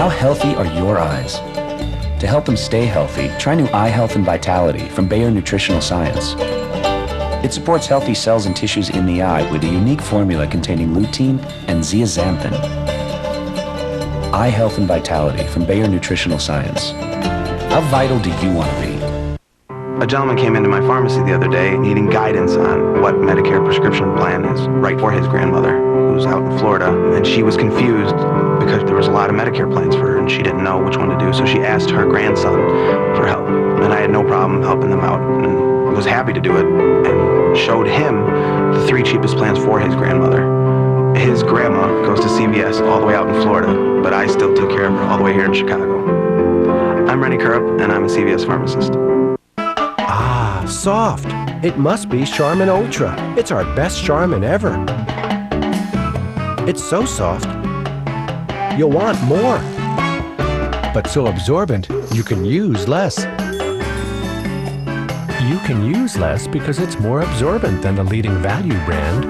How healthy are your eyes? To help them stay healthy, try new Eye Health and Vitality from Bayer Nutritional Science. It supports healthy cells and tissues in the eye with a unique formula containing lutein and zeaxanthin. Eye Health and Vitality from Bayer Nutritional Science. How vital do you want to be? A gentleman came into my pharmacy the other day needing guidance on what Medicare prescription plan is right for his grandmother, who's out in Florida, and she was confused because there was a lot of Medicare plans for her and she didn't know which one to do, so she asked her grandson for help. And I had no problem helping them out and was happy to do it and showed him the 3 cheapest plans for his grandmother. His grandma goes to CVS all the way out in Florida, but I still took care of her all the way here in Chicago. I'm Rennie Kurup, and I'm a CVS pharmacist. Ah, soft. It must be Charmin Ultra. It's our best Charmin ever. It's so soft, you'll want more. But so absorbent, you can use less. You can use less because it's more absorbent than the leading value brand.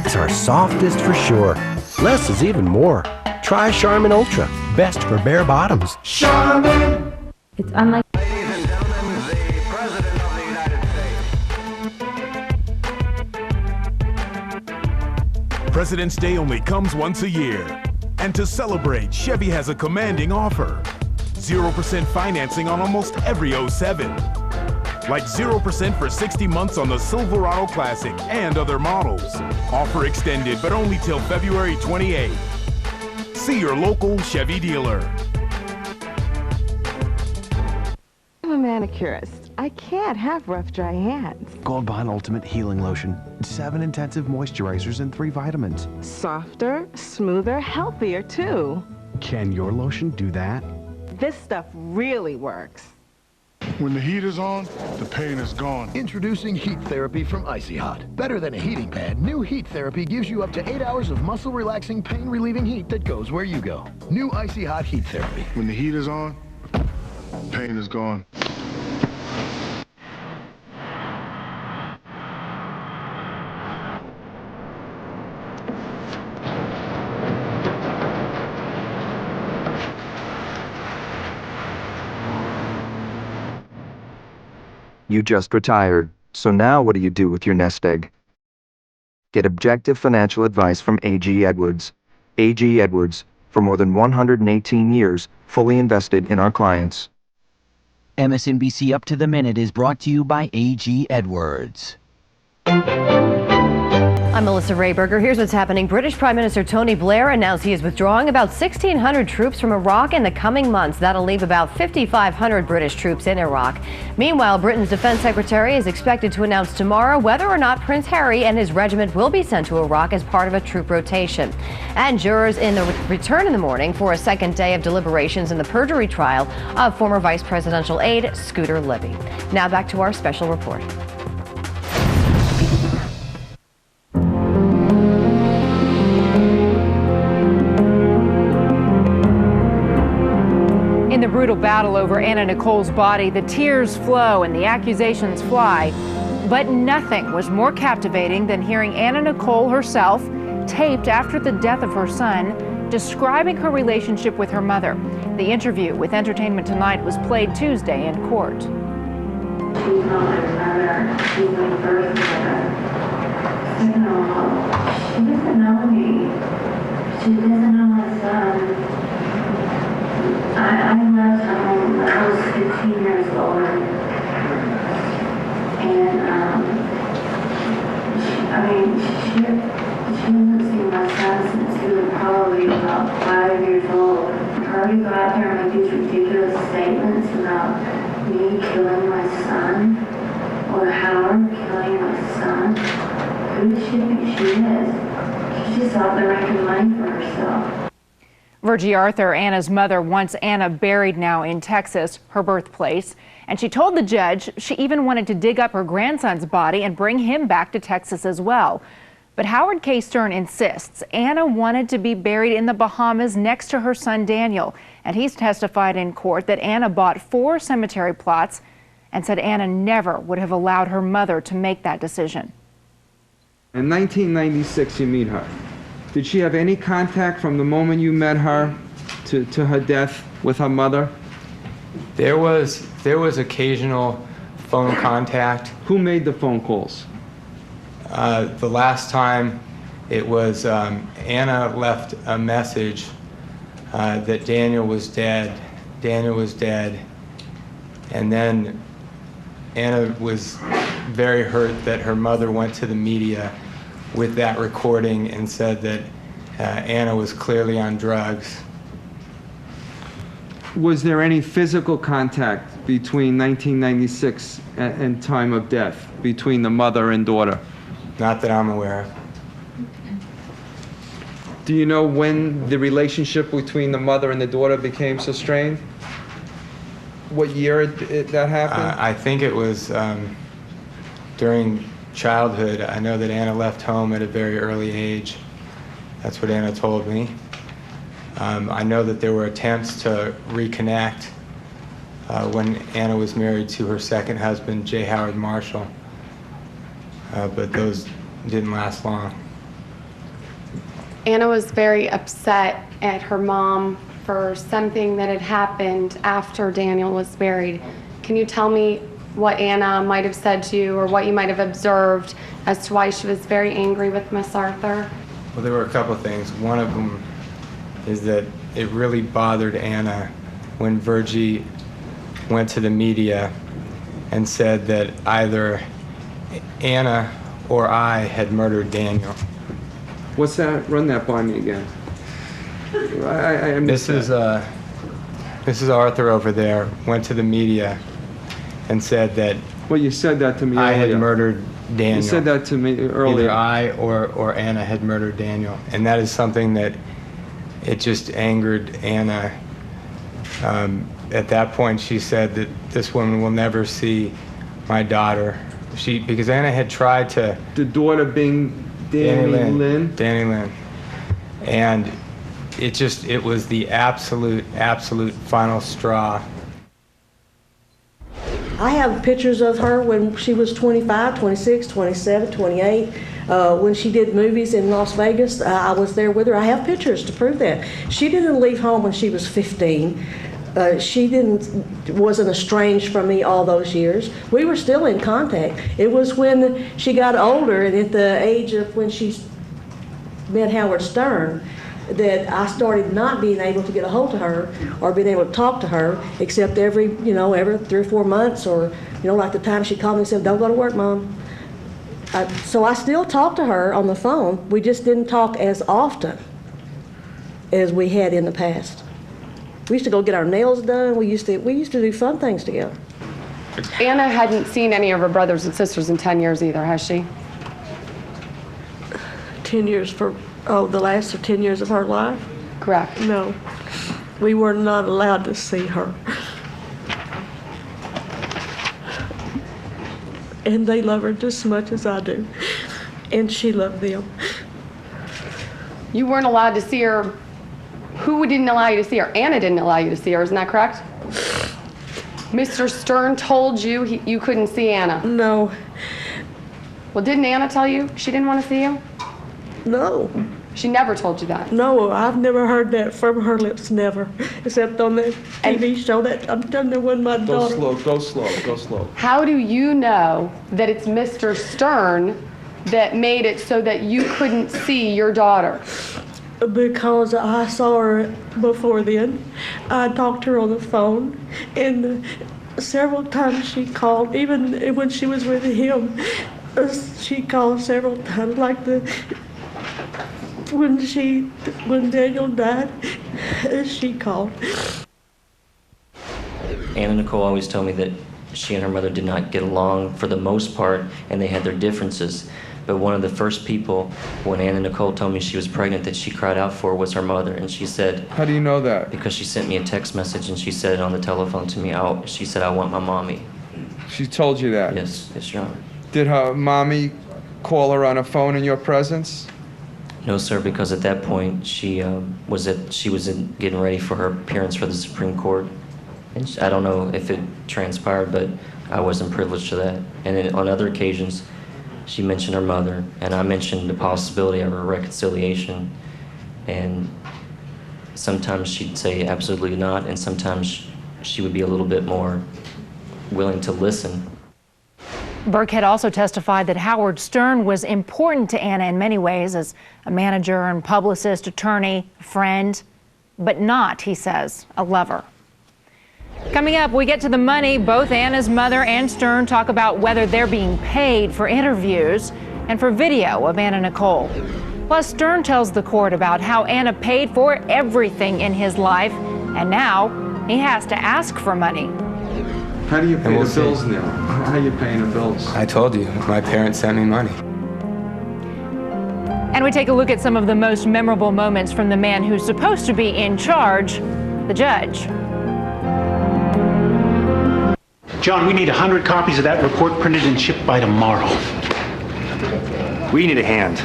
It's our softest for sure. Less is even more. Try Charmin Ultra, best for bare bottoms. Charmin! It's unlike... Ladies and gentlemen, the President of the United States. President's Day only comes once a year. And to celebrate, Chevy has a commanding offer. 0% financing on almost every 07. Like 0% for 60 months on the Silverado Classic and other models. Offer extended, but only till February 28th. See your local Chevy dealer. I'm a manicurist. I can't have rough, dry hands. Gold Bond Ultimate Healing Lotion. 7 intensive moisturizers and 3 vitamins. Softer, smoother, healthier too. Can your lotion do that? This stuff really works. When the heat is on, the pain is gone. Introducing Heat Therapy from Icy Hot. Better than a heating pad, new Heat Therapy gives you up to 8 hours of muscle-relaxing, pain-relieving heat that goes where you go. New Icy Hot Heat Therapy. When the heat is on, pain is gone. You just retired, so now what do you do with your nest egg? Get objective financial advice from A.G. Edwards. A.G. Edwards, for more than 118 years, fully invested in our clients. MSNBC Up to the Minute is brought to you by A.G. Edwards. I'm Melissa Rayberger. Here's what's happening. British Prime Minister Tony Blair announced he is withdrawing about 1,600 troops from Iraq in the coming months. That'll leave about 5,500 British troops in Iraq. Meanwhile, Britain's Defense Secretary is expected to announce tomorrow whether or not Prince Harry and his regiment will be sent to Iraq as part of a troop rotation. And jurors in the return in the morning for a second day of deliberations in the perjury trial of former vice presidential aide Scooter Libby. Now back to our special report. In the brutal battle over Anna Nicole's body, the tears flow and the accusations fly. But nothing was more captivating than hearing Anna Nicole herself, taped after the death of her son, describing her relationship with her mother. The interview with Entertainment Tonight was played Tuesday in court. She's not my mother. She's my first mother. You know, she doesn't know me. She doesn't know my son. I left home when I was 15 years old, and she hasn't seen my son since he was probably about 5 years old. For her to go out there and make these ridiculous statements about me killing my son, or Howard killing my son, who does she think she is? She's just out there making money for herself. Virgie Arthur, Anna's mother, wants Anna buried now in Texas, her birthplace. And she told the judge she even wanted to dig up her grandson's body and bring him back to Texas as well. But Howard K. Stern insists Anna wanted to be buried in the Bahamas next to her son Daniel. And he's testified in court that Anna bought 4 cemetery plots and said Anna never would have allowed her mother to make that decision. In 1996, you meet her. Did she have any contact from the moment you met her to her death with her mother? There was occasional phone contact. Who made the phone calls? The last time it was Anna left a message that Daniel was dead. Daniel was dead. And then Anna was very hurt that her mother went to the media with that recording and said that Anna was clearly on drugs. Was there any physical contact between 1996 and time of death between the mother and daughter? Not that I'm aware of. Do you know when the relationship between the mother and the daughter became so strained? What year that happened? I think it was during childhood. I know that Anna left home at a very early age. That's what Anna told me. I know that there were attempts to reconnect when Anna was married to her second husband, J. Howard Marshall, but those didn't last long. Anna was very upset at her mom for something that had happened after Daniel was buried. Can you tell me what Anna might have said to you or what you might have observed as to why she was very angry with Miss Arthur? Well, there were a couple of things. One of them is that it really bothered Anna when Virgie went to the media and said that either Anna or I had murdered Daniel. What's that? Run that by me again. This is Arthur over there, went to the media and said that well, you said that to me I earlier. had murdered Daniel. You said that to me earlier. Either I or Anna had murdered Daniel. And that is something that it just angered Anna. At that point, she said that this woman will never see my daughter. Because Anna had tried to... The daughter being Danny Lynn? Danny Lynn. And it was the absolute final straw. I have pictures of her when she was 25, 26, 27, 28. When she did movies in Las Vegas, I was there with her. I have pictures to prove that. She didn't leave home when she was 15. She wasn't estranged from me all those years. We were still in contact. It was when she got older and at the age of when she met Howard Stern that I started not being able to get a hold of her or being able to talk to her except every 3 or 4 months or, like the time she called me and said, "Don't go to work, Mom." So I still talk to her on the phone. We just didn't talk as often as we had in the past. We used to go get our nails done. We used to do fun things together. Anna hadn't seen any of her brothers and sisters in 10 years either, has she? 10 years the last 10 years of her life? Correct. No, we were not allowed to see her. And they love her just as much as I do. And she loved them. You weren't allowed to see her. Who didn't allow you to see her? Anna didn't allow you to see her, isn't that correct? Mr. Stern told you you couldn't see Anna. No. Well, didn't Anna tell you she didn't want to see you? No. She never told you that? No, I've never heard that from her lips, never. Except on the TV show that I'm telling you when my daughter... Go slow. How do you know that it's Mr. Stern that made it so that you couldn't see your daughter? Because I saw her before then. I talked to her on the phone, and several times she called, even when she was with him, she called several times, like when Daniel died, she called. Anna Nicole always told me that she and her mother did not get along for the most part, and they had their differences. But one of the first people, when Anna Nicole told me she was pregnant, that she cried out for was her mother. And she said... How do you know that? Because she sent me a text message and she said it on the telephone to me. She said, "I want my mommy." She told you that? Yes, Your Honor. Did her mommy call her on a phone in your presence? No, sir, because at that point she was getting ready for her appearance for the Supreme Court. And I don't know if it transpired, but I wasn't privileged to that. And then on other occasions, she mentioned her mother, and I mentioned the possibility of a reconciliation. And sometimes she'd say absolutely not, and sometimes she would be a little bit more willing to listen. Burkhead also testified that Howard Stern was important to Anna in many ways as a manager and publicist, attorney, friend, but not, he says, a lover. Coming up, we get to the money. Both Anna's mother and Stern talk about whether they're being paid for interviews and for video of Anna Nicole. Plus, Stern tells the court about how Anna paid for everything in his life, and now he has to ask for money. How do you pay the bills now? How are you paying the bills? I told you, my parents sent me money. And we take a look at some of the most memorable moments from the man who's supposed to be in charge, the judge. John, we need 100 copies of that report printed and shipped by tomorrow. We need a hand.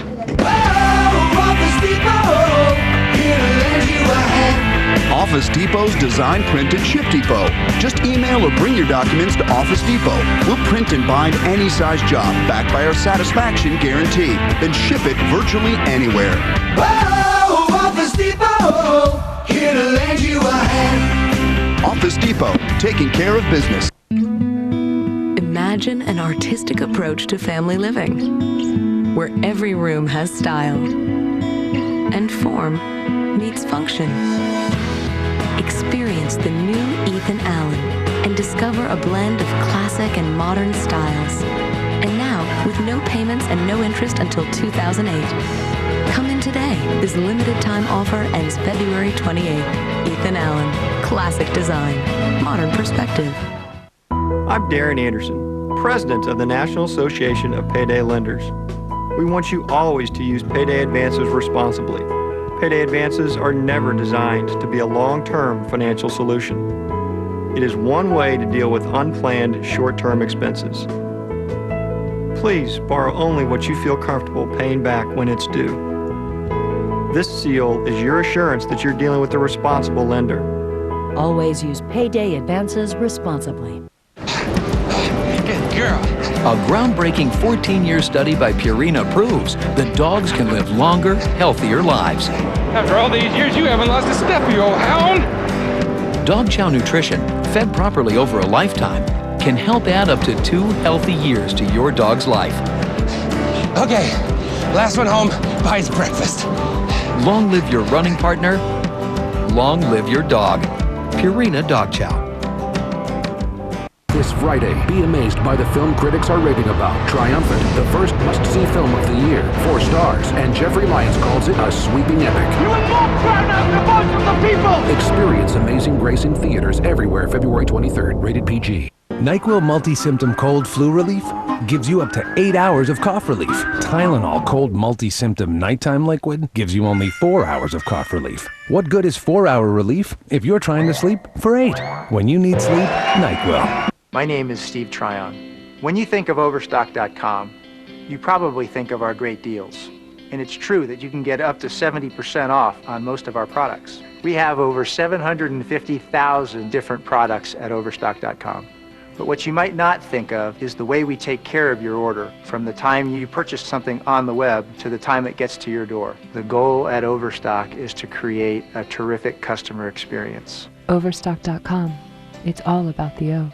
Office Depot's Design, Print, and Ship Depot. Just email or bring your documents to Office Depot. We'll print and bind any size job, backed by our satisfaction guarantee. Then ship it virtually anywhere. Oh, Office Depot, here to lend you a hand. Office Depot, taking care of business. Imagine an artistic approach to family living, where every room has style and form meets function. Experience the new Ethan Allen and discover a blend of classic and modern styles. And now, with no payments and no interest until 2008. Come in today. This limited time offer ends February 28th. Ethan Allen. Classic design. Modern perspective. I'm Darren Anderson, President of the National Association of Payday Lenders. We want you always to use payday advances responsibly. Payday advances are never designed to be a long-term financial solution. It is one way to deal with unplanned short-term expenses. Please borrow only what you feel comfortable paying back when it's due. This seal is your assurance that you're dealing with a responsible lender. Always use payday advances responsibly. Good girl. A groundbreaking 14-year study by Purina proves that dogs can live longer, healthier lives. After all these years, you haven't lost a step, you old hound. Dog Chow Nutrition, fed properly over a lifetime, can help add up to 2 healthy years to your dog's life. Okay, last one home buys breakfast. Long live your running partner. Long live your dog. Purina Dog Chow. This Friday, be amazed by the film critics are raving about. Triumphant, the first must-see film of the year. 4 stars, and Jeffrey Lyons calls it a sweeping epic. You will not drown out the voice of the people! Experience Amazing Grace in theaters everywhere February 23rd. Rated PG. NyQuil Multi-Symptom Cold Flu Relief gives you up to 8 hours of cough relief. Tylenol Cold Multi-Symptom Nighttime Liquid gives you only 4 hours of cough relief. What good is 4-hour relief if you're trying to sleep for 8? When you need sleep, NyQuil. My name is Steve Tryon. When you think of Overstock.com, you probably think of our great deals. And it's true that you can get up to 70% off on most of our products. We have over 750,000 different products at Overstock.com. But what you might not think of is the way we take care of your order from the time you purchase something on the web to the time it gets to your door. The goal at Overstock is to create a terrific customer experience. Overstock.com. It's all about the O.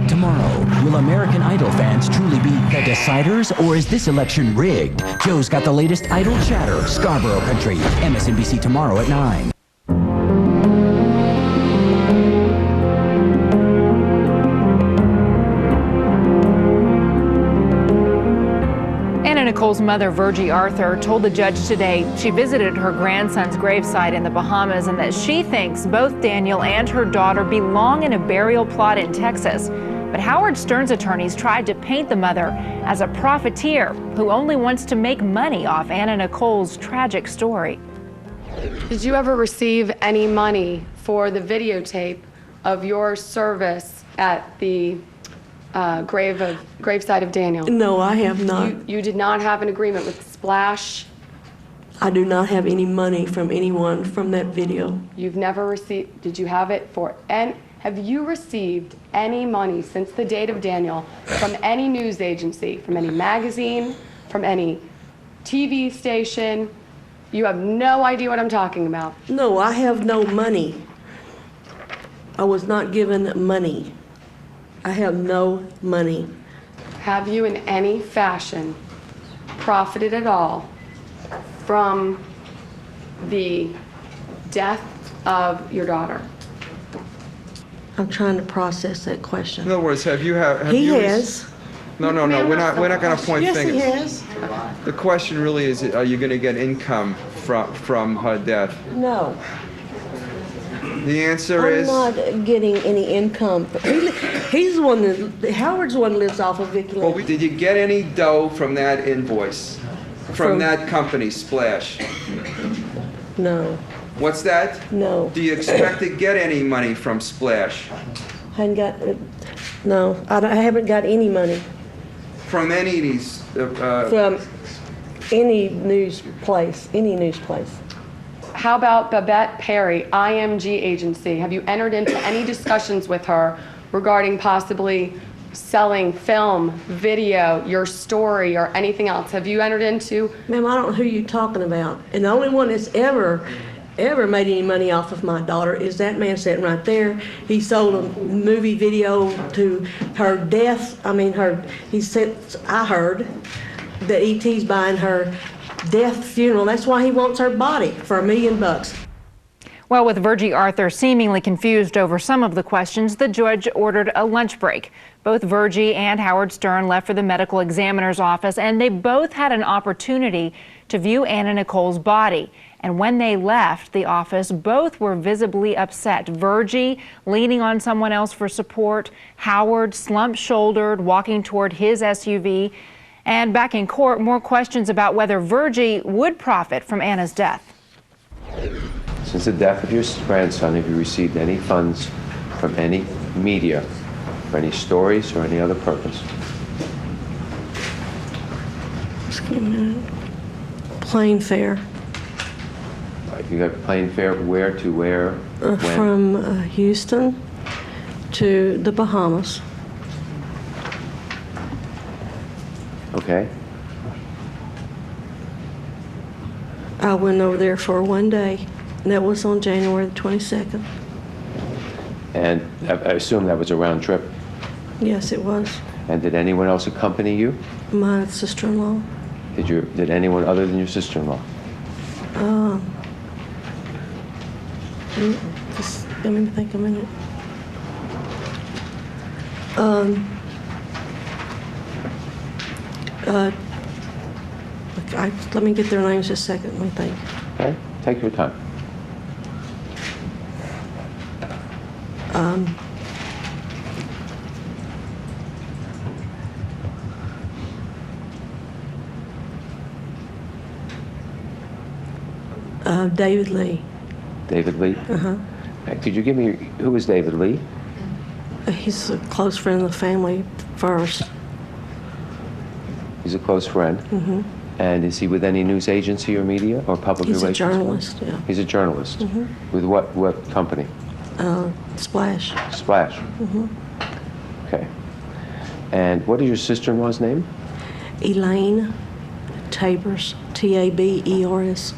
Tomorrow, will American Idol fans truly be the deciders, or is this election rigged? Joe's got the latest Idol chatter. Scarborough Country, MSNBC tomorrow at 9. Anna Nicole's mother, Virgie Arthur, told the judge today she visited her grandson's gravesite in the Bahamas and that she thinks both Daniel and her daughter belong in a burial plot in Texas. But Howard Stern's attorneys tried to paint the mother as a profiteer who only wants to make money off Anna Nicole's tragic story. Did you ever receive any money for the videotape of your service at the gravesite of Daniel? No, I have not. You did not have an agreement with Splash? I do not have any money from anyone from that video. You've never received, did you have it for, and Have you received any money since the date of Daniel from any news agency, from any magazine, from any TV station? You have no idea what I'm talking about. No, I have no money. I was not given money. I have no money. Have you in any fashion profited at all from the death of your daughter? I'm trying to process that question. In other words, have you? He has. No. We're not going to point Yes, fingers. he has. The question really is: are you going to get income from her death? No. The answer I'm is. not getting any income. He's the one that Howard's the one that lives off of Vicky Lynn. Well, did you get any dough from that invoice? From that company, Splash? No. What's that? No. Do you expect to get any money from Splash? I hadn't got. No, I haven't got any money From any of these? from any news place. How about Babette Perry, IMG agency? Have you entered into any discussions with her regarding possibly selling film, video, your story, or anything else? Have you entered into? Ma'am, I don't know who you're talking about. And the only one that's ever made any money off of my daughter is that man sitting right there. He sold a movie video to her death. He said, I heard that E.T.'s buying her death funeral. That's why he wants her body for $1 million. Well, with Virgie Arthur seemingly confused over some of the questions, the judge ordered a lunch break. Both Virgie and Howard Stern left for the medical examiner's office, and they both had an opportunity to view Anna Nicole's body. And when they left the office, both were visibly upset. Virgie leaning on someone else for support, Howard slump-shouldered, walking toward his SUV. And back in court, more questions about whether Virgie would profit from Anna's death. Since the death of your grandson, have you received any funds from any media for any stories or any other purpose? Just give me a minute. Plane fare. You got plane fare where to where? When? From Houston to the Bahamas. Okay. I went over there for 1 day, and that was on January the 22nd. And I assume that was a round trip? Yes, it was. And did anyone else accompany you? My sister-in-law. Did anyone other than your sister-in-law? Just let me think a minute. Let me get their names just a second. Let me think. Okay, take your time. David Lee. David Lee? Uh-huh. Could you give me, who is David Lee? He's a close friend of the family first. He's a close friend. Mm-hmm. And is he with any news agency or media or public He's relations? a journalist, yeah. He's a journalist. Mm-hmm. With what company? Splash. Splash. Mm-hmm. Okay. And what is your sister-in-law's name? Elaine Tabers, Tabers.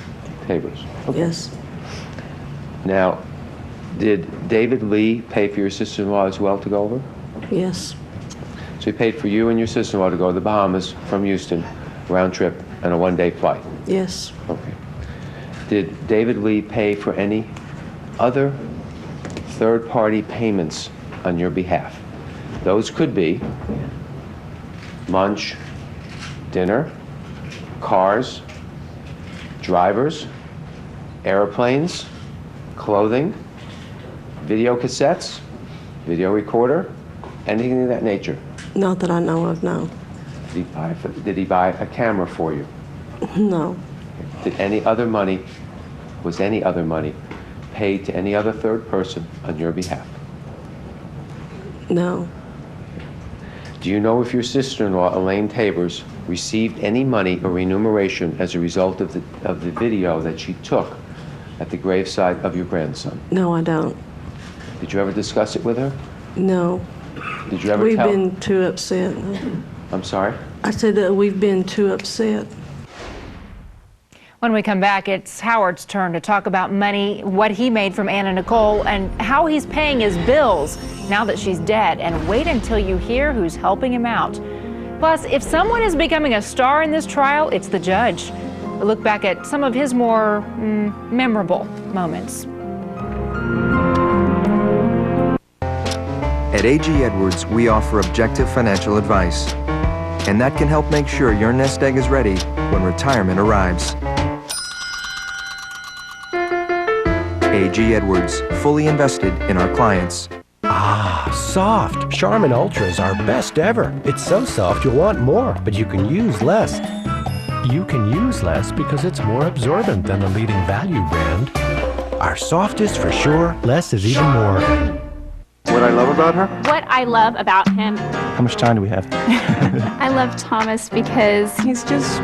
Tabers. Okay. Yes. Now, did David Lee pay for your sister-in-law as well to go over? Yes. So he paid for you and your sister-in-law to go to the Bahamas from Houston, round trip, and a one-day flight? Yes. Okay. Did David Lee pay for any other third-party payments on your behalf? Those could be lunch, dinner, cars, drivers, airplanes, clothing, video cassettes, video recorder, anything of that nature. Not that I know of, no. Did he buy a camera for you? No. Was any other money paid to any other third person on your behalf? No. Do you know if your sister-in-law, Elaine Tabers, received any money or remuneration as a result of the video that she took at the graveside of your grandson? No, I don't. Did you ever discuss it with her? No. Did you ever We've tell? been too upset. I'm sorry? I said that we've been too upset. When we come back, it's Howard's turn to talk about money, what he made from Anna Nicole, and how he's paying his bills now that she's dead. And wait until you hear who's helping him out. Plus, if someone is becoming a star in this trial, it's the judge. We'll look back at some of his more memorable moments. At AG Edwards, we offer objective financial advice, and that can help make sure your nest egg is ready when retirement arrives. AG Edwards, fully invested in our clients. Ah, soft. Charmin Ultra is our best ever. It's so soft you'll want more, but you can use less. You can use less because it's more absorbent than the leading value brand. Our softest for sure, less is even more. What I love about her? What I love about him. How much time do we have? I love Thomas because he's just...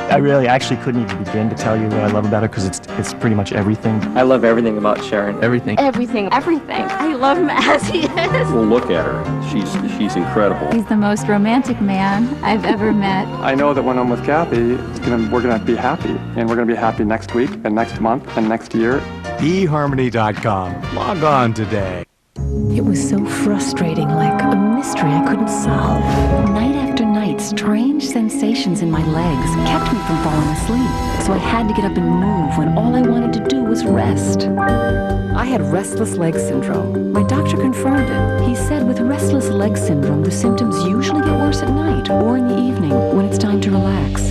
I really actually couldn't even begin to tell you what I love about her because it's pretty much everything. I love everything about Sharon. Everything. Everything. I love him as he is. Well, look at her. She's incredible. He's the most romantic man I've ever met. I know that when I'm with Kathy, we're gonna be happy, and we're gonna be happy next week, and next month, and next year. eHarmony.com. Log on today. It was so frustrating, like a mystery I couldn't solve. Night after night, strange sensations in my legs kept me from falling asleep. So I had to get up and move when all I wanted to do was rest. I had restless leg syndrome. My doctor confirmed it. He said with restless leg syndrome, the symptoms usually get worse at night or in the evening when it's time to relax.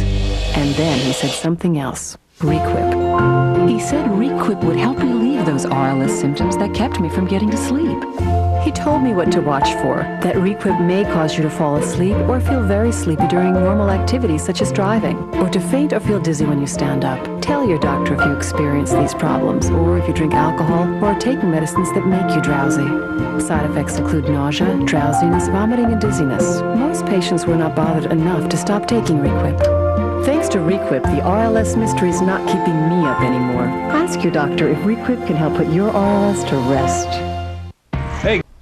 And then he said something else. Requip. He said Requip would help relieve those RLS symptoms that kept me from getting to sleep. He told me what to watch for, that Requip may cause you to fall asleep or feel very sleepy during normal activities such as driving, or to faint or feel dizzy when you stand up. Tell your doctor if you experience these problems, or if you drink alcohol, or are taking medicines that make you drowsy. Side effects include nausea, drowsiness, vomiting, and dizziness. Most patients were not bothered enough to stop taking Requip. Thanks to Requip, the RLS mystery is not keeping me up anymore. Ask your doctor if Requip can help put your RLS to rest.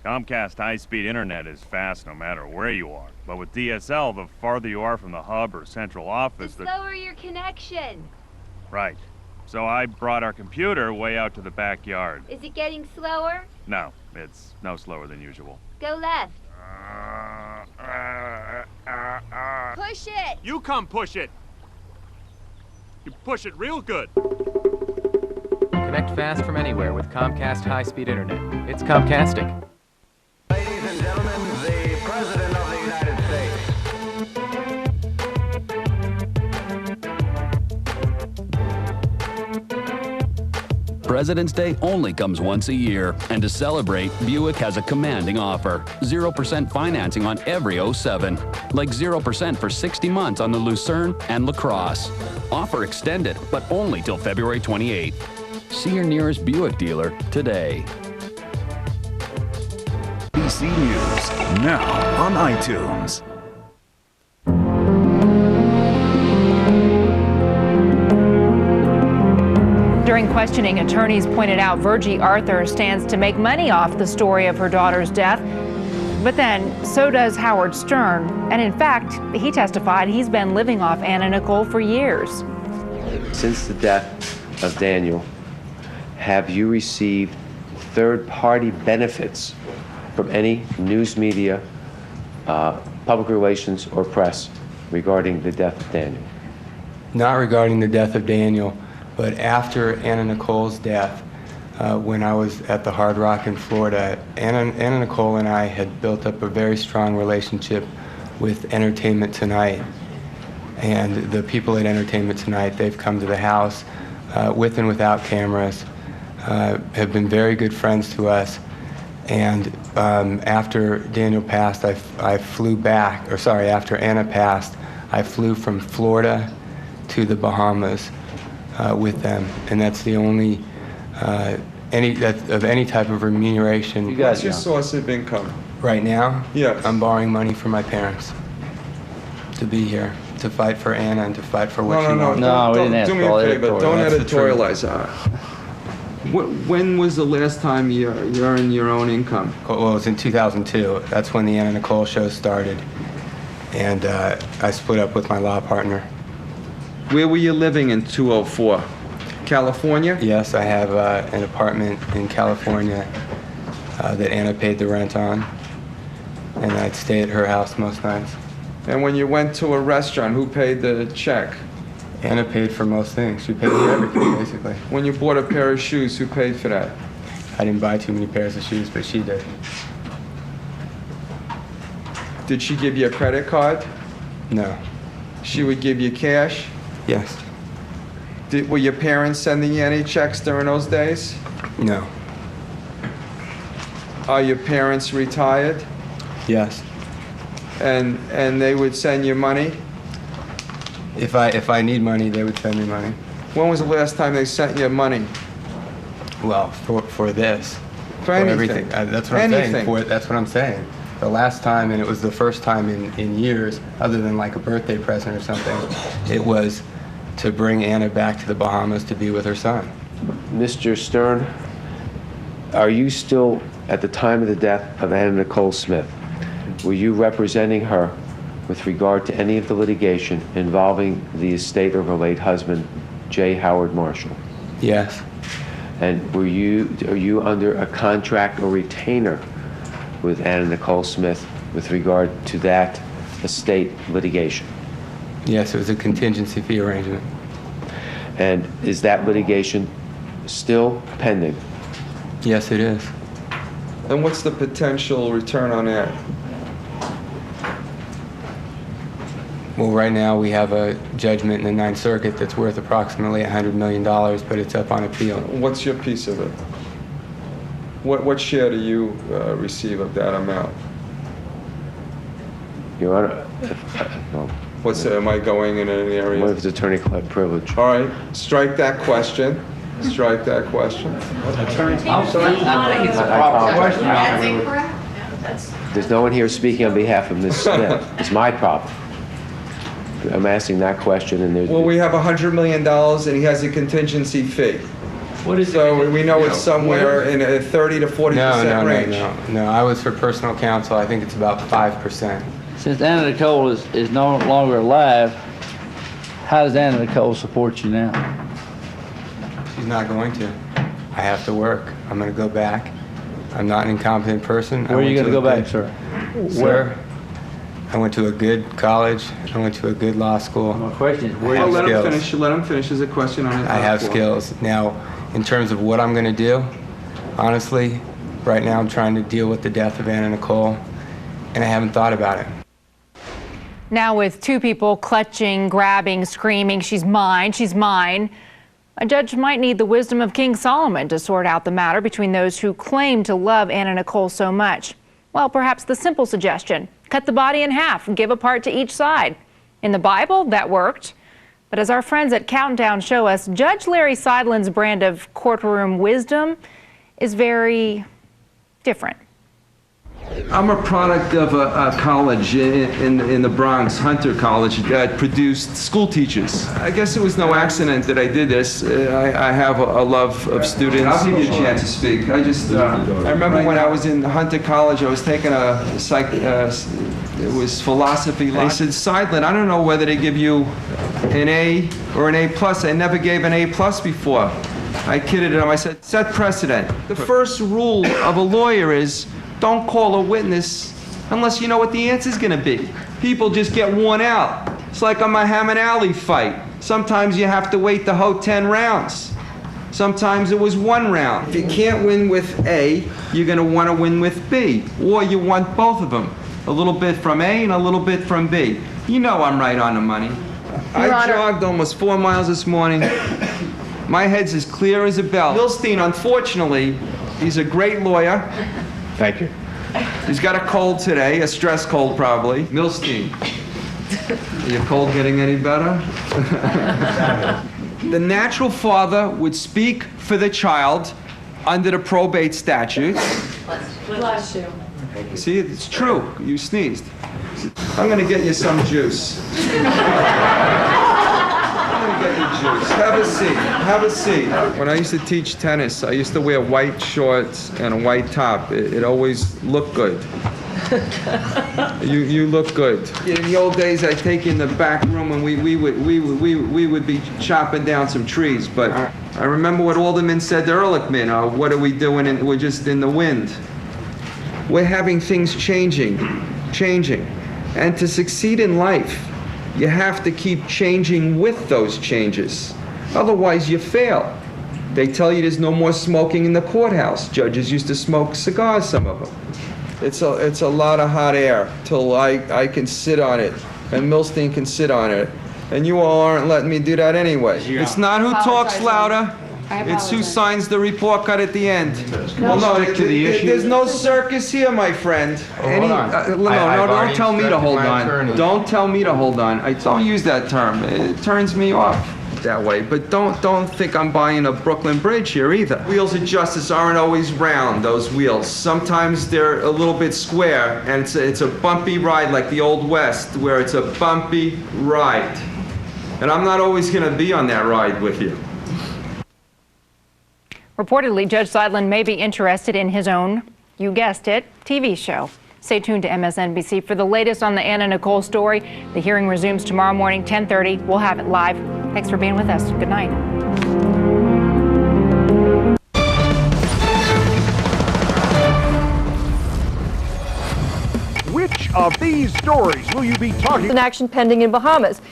Comcast high-speed internet is fast no matter where you are. But with DSL, the farther you are from the hub or central office, the slower your connection. Right. So I brought our computer way out to the backyard. Is it getting slower? No, it's no slower than usual. Go left. Push it! You come push it! You push it real good. Connect fast from anywhere with Comcast high-speed internet. It's Comcastic. Ladies and gentlemen, the President of the United States. President's Day only comes once a year, and to celebrate, Buick has a commanding offer. 0% financing on every 07, like 0% for 60 months on the Lucerne and LaCrosse. Offer extended, but only till February 28. See your nearest Buick dealer today. BC News, now on iTunes. During questioning, attorneys pointed out Virgie Arthur stands to make money off the story of her daughter's death. But then, so does Howard Stern. And in fact, he testified he's been living off Anna Nicole for years. Since the death of Daniel, have you received third-party benefits from any news media, public relations, or press regarding the death of Daniel? Not regarding the death of Daniel, but after Anna Nicole's death, when I was at the Hard Rock in Florida, Anna Nicole and I had built up a very strong relationship with Entertainment Tonight. And the people at Entertainment Tonight, they've come to the house with and without cameras, have been very good friends to us. And after Daniel passed, I flew back, or sorry, after Anna passed, I flew from Florida to the Bahamas with them. And that's the only, of any type of remuneration. What's your source of income? Right now? Yes. I'm borrowing money from my parents to be here, to fight for Anna and to fight for what she wants. Do me a favor, don't editorialize that. When was the last time you earned your own income? Well, it was in 2002. That's when the Anna Nicole show started. And I split up with my law partner. Where were you living in 2004? California? Yes, I have an apartment in California that Anna paid the rent on. And I'd stay at her house most nights. And when you went to a restaurant, who paid the check? Anna paid for most things. She paid for everything, basically. When you bought a pair of shoes, who paid for that? I didn't buy too many pairs of shoes, but she did. Did she give you a credit card? No. She would give you cash? Yes. Were your parents sending you any checks during those days? No. Are your parents retired? Yes. And they would send you money? If I need money, they would send me money. When was the last time they sent you money? Well, for this. For anything. Everything. That's what I'm saying. That's what I'm saying. The last time, and it was the first time in years, other than like a birthday present or something, it was to bring Anna back to the Bahamas to be with her son. Mr. Stern, are you still, at the time of the death of Anna Nicole Smith, were you representing her with regard to any of the litigation involving the estate of her late husband, J. Howard Marshall? Yes. And are you under a contract or retainer with Anna Nicole Smith with regard to that estate litigation? Yes, it was a contingency fee arrangement. And is that litigation still pending? Yes, it is. And what's the potential return on that? Well, right now we have a judgment in the Ninth Circuit that's worth approximately $100 million, but it's up on appeal. What's your piece of it? What share do you receive of that amount? Your Honor, am I going in an area? What if it's attorney-client privilege? All right, strike that question. Strike that question. I think it's a proper question. That's incorrect. There's no one here speaking on behalf of Ms. Smith. It's my problem. I'm asking that question, and there's... Well, we have $100 million, and he has a contingency fee. So we know it's somewhere in a 30 to 40% range. No, I was for personal counsel. I think it's about 5%. Since Anna Nicole is no longer alive, how does Anna Nicole support you now? She's not going to. I have to work. I'm going to go back. I'm not an incompetent person. Where are you going to go back, sir? Sir, I went to a good college. I went to a good law school. My question is, where are you let him finish. Let him finish. There's a question on it. I have skills. Now, in terms of what I'm going to do, honestly, right now I'm trying to deal with the death of Anna Nicole, and I haven't thought about it. Now with two people clutching, grabbing, screaming, she's mine, a judge might need the wisdom of King Solomon to sort out the matter between those who claim to love Anna Nicole so much. Well, perhaps the simple suggestion, cut the body in half and give a part to each side. In the Bible, that worked. But as our friends at Countdown show us, Judge Larry Seidlin's brand of courtroom wisdom is very different. I'm a product of a college in the Bronx, Hunter College, that produced school teachers. I guess it was no accident that I did this. I have a love of students. I'll give you a chance to speak. I remember when I was in Hunter College, I was taking it was philosophy. They said, Seidlin, I don't know whether they give you an A or an A+. I never gave an A+ before. I kidded them. I said, set precedent. The first rule of a lawyer is, don't call a witness unless you know what the answer's gonna be. People just get worn out. It's like a Muhammad Ali fight. Sometimes you have to wait the whole 10 rounds. Sometimes it was 1 round. If you can't win with A, you're gonna wanna win with B, or you want both of them. A little bit from A and a little bit from B. You know I'm right on the money. I jogged almost 4 miles this morning. My head's as clear as a bell. Milstein, unfortunately, he's a great lawyer. Thank you. He's got a cold today, a stress cold probably. Milstein, are your cold getting any better? The natural father would speak for the child under the probate statute. Bless you. See, it's true. You sneezed. I'm gonna get you some juice. I'm gonna get you please. Have a seat. Have a seat. When I used to teach tennis, I used to wear white shorts and a white top. It always looked good. You look good. In the old days, I'd take you in the back room and we would be chopping down some trees. But I remember what Alderman said to Ehrlichman. What are we doing? We're just in the wind. We're having things changing. And to succeed in life, you have to keep changing with those changes. Otherwise, you fail. They tell you there's no more smoking in the courthouse. Judges used to smoke cigars, some of them. It's a lot of hot air till I can sit on it, and Milstein can sit on it. And you all aren't letting me do that anyway. It's not who talks louder. It's who signs the report card at the end. Well, no, there's no circus here, my friend. Hold on. No, don't tell me to hold on. Don't tell me to hold on. I don't use that term. It turns me off that way. But don't think I'm buying a Brooklyn Bridge here either. Wheels of justice aren't always round, those wheels. Sometimes they're a little bit square, and it's a bumpy ride like the Old West, where it's a bumpy ride. And I'm not always going to be on that ride with you. Reportedly, Judge Seidlin may be interested in his own, you guessed it, TV show. Stay tuned to MSNBC for the latest on the Anna Nicole story. The hearing resumes tomorrow morning, 10:30. We'll have it live. Thanks for being with us. Good night. Which of these stories will you be talking? An action pending in Bahamas.